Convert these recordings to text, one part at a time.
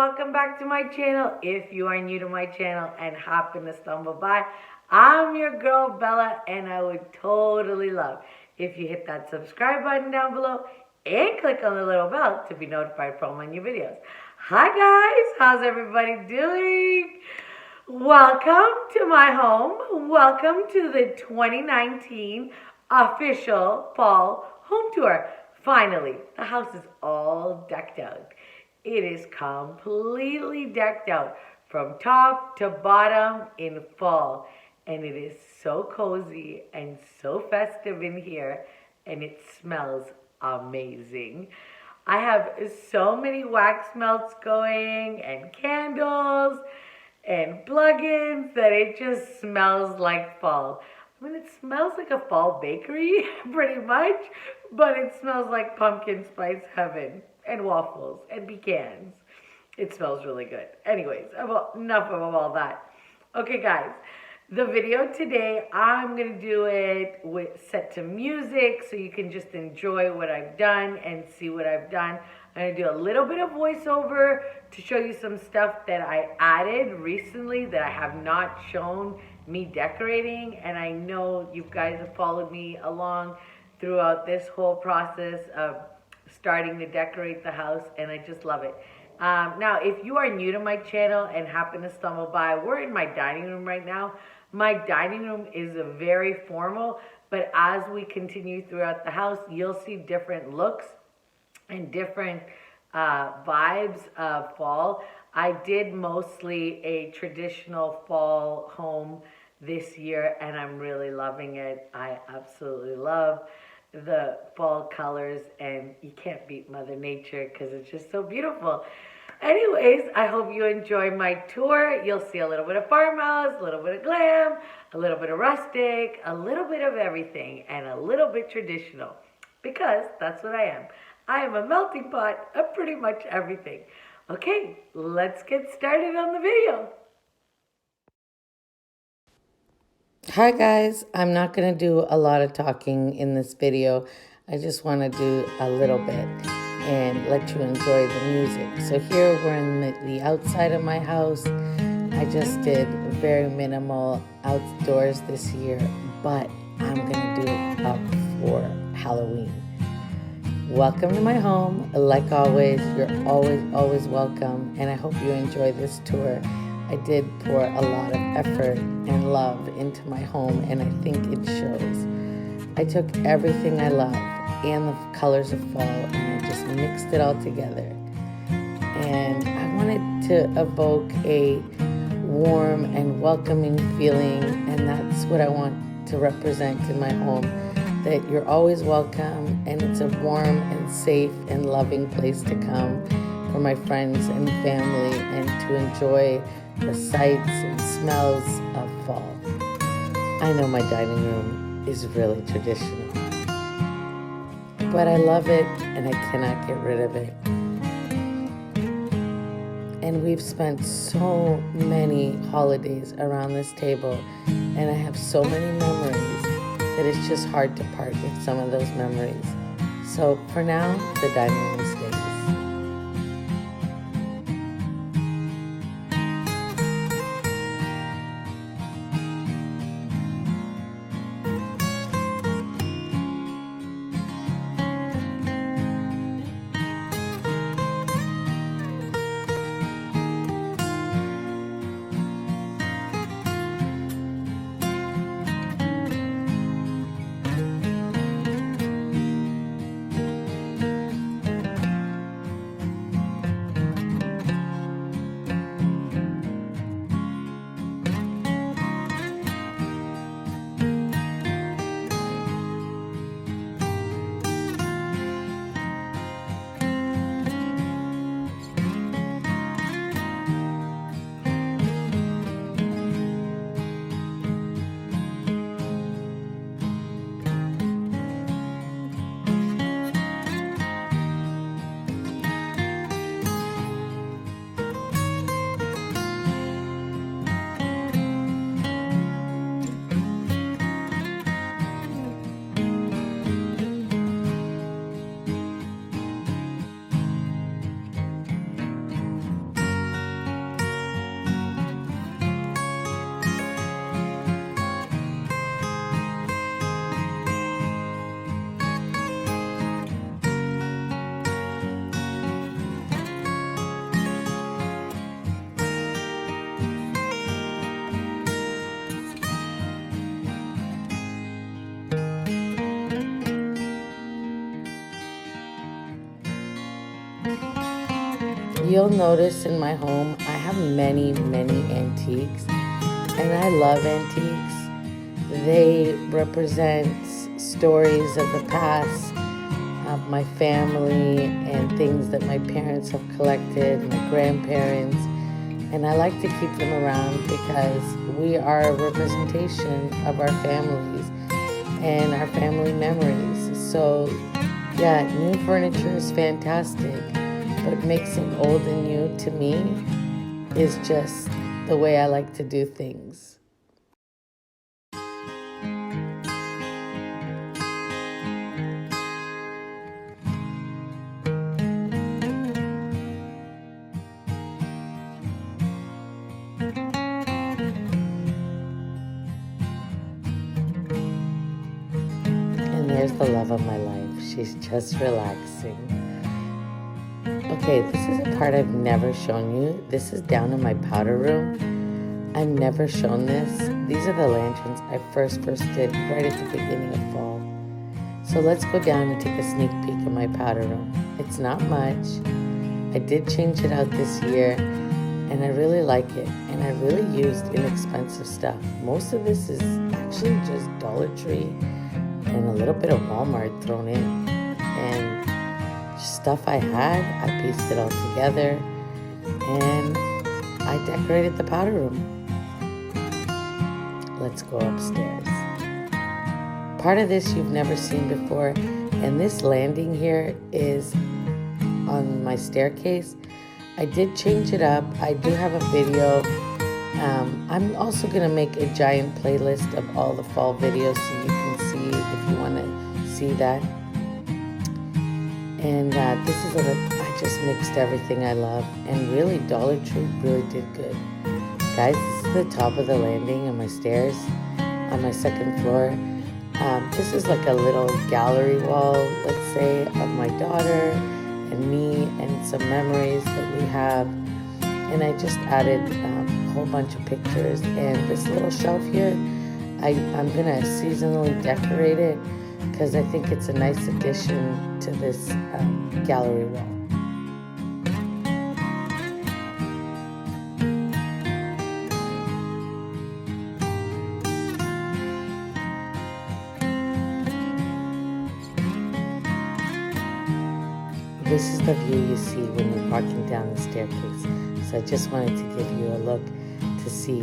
welcome back to my channel. If you are new to my channel and happen to stumble by, I'm your girl Bella, and I would totally love if you hit that subscribe button down below and click on the little bell to be notified from my new videos. Hi guys, how's everybody doing? Welcome to my home. Welcome to the 2019 official fall home tour. Finally, the house is all decked out. It is completely decked out from top to bottom in fall. And it is so cozy and so festive in here. And it smells amazing. I have so many wax melts going and candles and plug-ins that it just smells like fall. I mean, it smells like a fall bakery, pretty much, but it smells like pumpkin spice heaven and waffles and pecans. It smells really good. Anyways, enough of all that. Okay, guys, the video today, I'm going to do it set to music so you can just enjoy what I've done and see what I've done. I'm going to do a little bit of voiceover to show you some stuff that I added recently that I have not shown me decorating. And I know you guys have followed me along throughout this whole process of starting to decorate the house, and I just love it. Now, if you are new to my channel and happen to stumble by, we're in my dining room right now. My dining room is very formal, but as we continue throughout the house, you'll see different looks and different vibes of fall. I did mostly a traditional fall home this year, and I'm really loving it. I absolutely love the fall colors, and you can't beat Mother Nature because it's just so beautiful. Anyways, I hope you enjoy my tour. You'll see a little bit of farmhouse, a little bit of glam, a little bit of rustic, a little bit of everything, and a little bit traditional, because that's what I am. I am a melting pot of pretty much everything. Okay, let's get started on the video. Hi guys, I'm not going to do a lot of talking in this video. I just want to do a little bit and let you enjoy the music. So here we're in the outside of my house. I just did very minimal outdoors this year, but I'm going to do it up for Halloween. Welcome to my home. Like always, you're always welcome, and I hope you enjoy this tour. I did pour a lot of effort and love into my home, and I think it shows. I took everything I love and the colors of fall, and I just mixed it all together. And I wanted to evoke a warm and welcoming feeling, and that's what I want to represent in my home, that you're always welcome, and it's a warm and safe and loving place to come for my friends and family and to enjoy the sights and smells of fall. I know my dining room is really traditional, but I love it and I cannot get rid of it. And we've spent so many holidays around this table, and I have so many memories that it's just hard to part with some of those memories. So for now, the dining room stays. you'll notice in my home, I have many, many antiques, and I love antiques. They represent stories of the past, of my family, and things that my parents have collected, my grandparents, and I like to keep them around because we are a representation of our families and our family memories. So yeah, new furniture is fantastic, but mixing old and new to me is just the way I like to do things. And there's the love of my life. She's just relaxing. Okay, this is a part I've never shown you. This is down in my powder room. I've never shown this. These are the lanterns I first did right at the beginning of fall. So let's go down and take a sneak peek of my powder room. It's not much. I did change it out this year, and I really like it. And I really used inexpensive stuff. Most of this is actually just Dollar Tree and a little bit of Walmart thrown in. And stuff I had, I pieced it all together, and I decorated the powder room. Let's go upstairs. Part of this you've never seen before, and this landing here is on my staircase. I did change it up. I do have a video. I'm also going to make a giant playlist of all the fall videos so you can see if you want to see that. And this is I just mixed everything I love, and really Dollar Tree really did good. Guys, this is the top of the landing on my stairs on my second floor. This is like a little gallery wall, let's say, of my daughter and me and some memories that we have. And I just added a whole bunch of pictures. And this little shelf here, I'm going to seasonally decorate it because I think it's a nice addition to this gallery wall. This is the view you see when you're walking down the staircase. So I just wanted to give you a look to see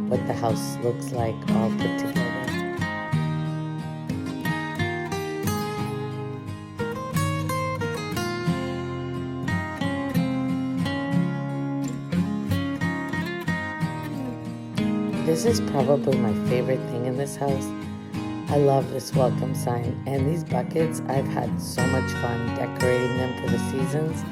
what the house looks like all put together. This is probably my favorite thing in this house. I love this welcome sign, and these buckets, I've had so much fun decorating them for the seasons.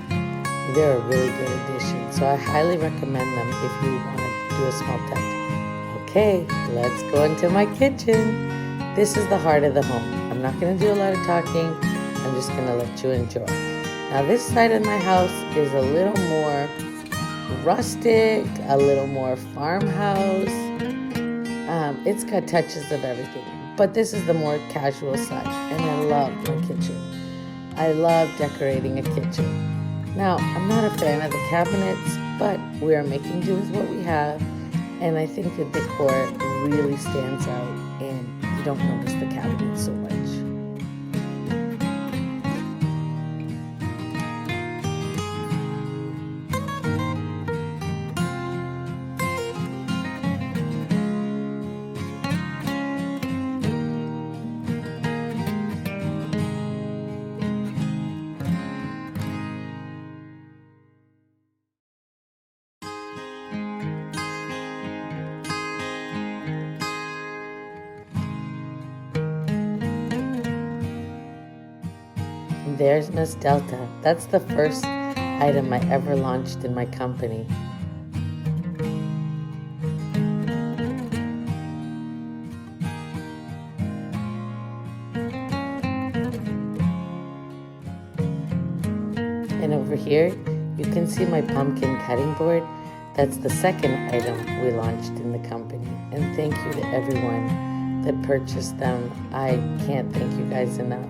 They're a really good addition, so I highly recommend them if you want to do a small touch. Okay, let's go into my kitchen. This is the heart of the home. I'm not going to do a lot of talking. I'm just going to let you enjoy. Now this side of my house is a little more rustic, a little more farmhouse. It's got touches of everything. But this is the more casual side, and I love my kitchen. I love decorating a kitchen. Now, I'm not a fan of the cabinets, but we are making do with what we have, and I think the decor really stands out, and you don't notice the cabinets so much. There's Miss Delta. That's the first item I ever launched in my company. And over here, you can see my pumpkin cutting board. That's the second item we launched in the company. And thank you to everyone that purchased them. I can't thank you guys enough.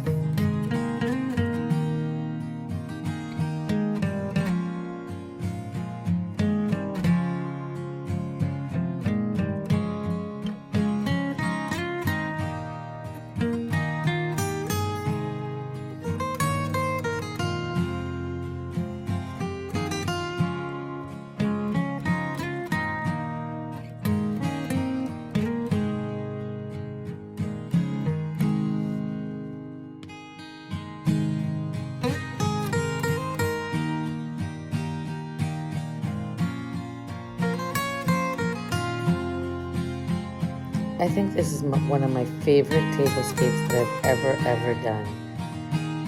I think this is one of my favorite tablescapes that I've ever done.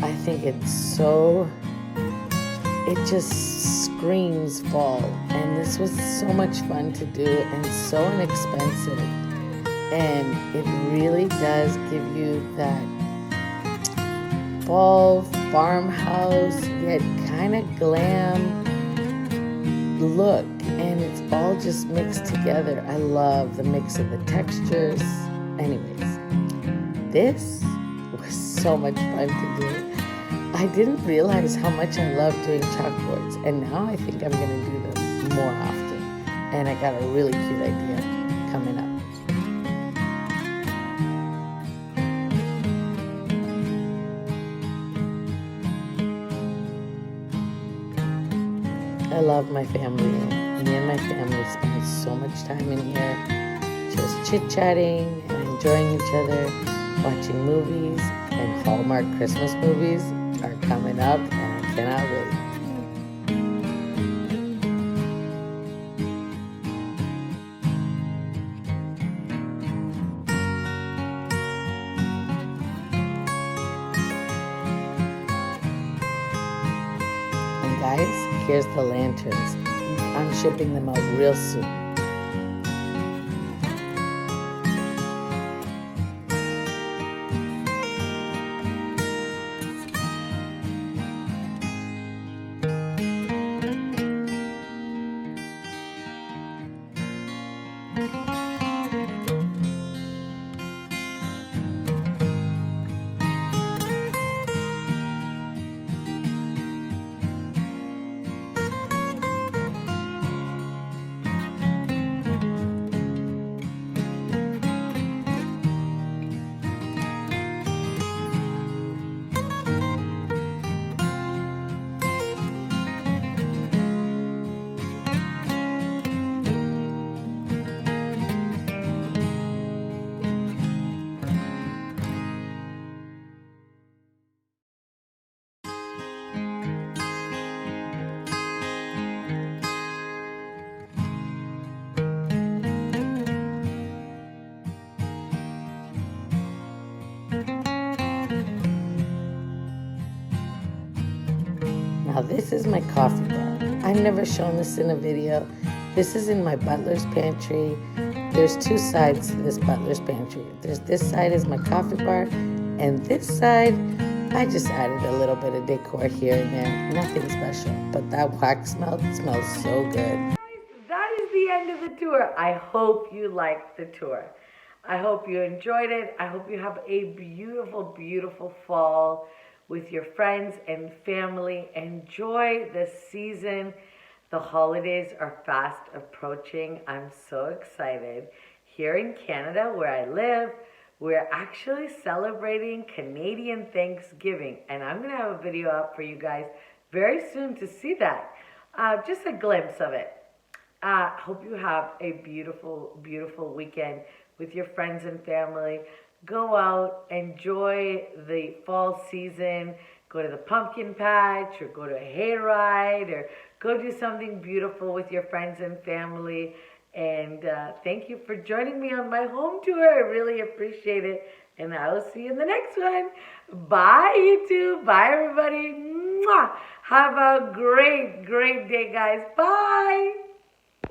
I think it just screams fall, and this was so much fun to do and so inexpensive, and it really does give you that fall farmhouse yet kind of glam look, and it's all just mixed together. I love the mix of the textures. Anyways, this was so much fun to do. I didn't realize how much I love doing chalkboards, and now I think I'm going to do them more often. And I got a really cute idea coming up. I love my family. Me and my family spend so much time in here, just chit-chatting and enjoying each other, watching movies, and Hallmark Christmas movies are coming up, and I cannot wait. And guys, here's the lanterns. I'm shipping them out real soon. Now this is my coffee bar. I've never shown this in a video. This is in my butler's pantry. There's two sides to this butler's pantry. There's this side is my coffee bar, and this side, I just added a little bit of decor here and there. Nothing special, but that wax melt smells so good. That is the end of the tour. I hope you liked the tour. I hope you enjoyed it. I hope you have a beautiful, beautiful fall with your friends and family. Enjoy the season. The holidays are fast approaching. I'm so excited. Here in Canada, where I live, we're actually celebrating Canadian Thanksgiving, and I'm gonna have a video up for you guys very soon to see that. Just a glimpse of it. Hope you have a beautiful, beautiful weekend with your friends and family. Go out, enjoy the fall season, go to the pumpkin patch, or go to a hayride, or go do something beautiful with your friends and family. And thank you for joining me on my home tour. I really appreciate it. And I will see you in the next one. Bye, YouTube. Bye, everybody. Mwah. Have a great, great day, guys. Bye.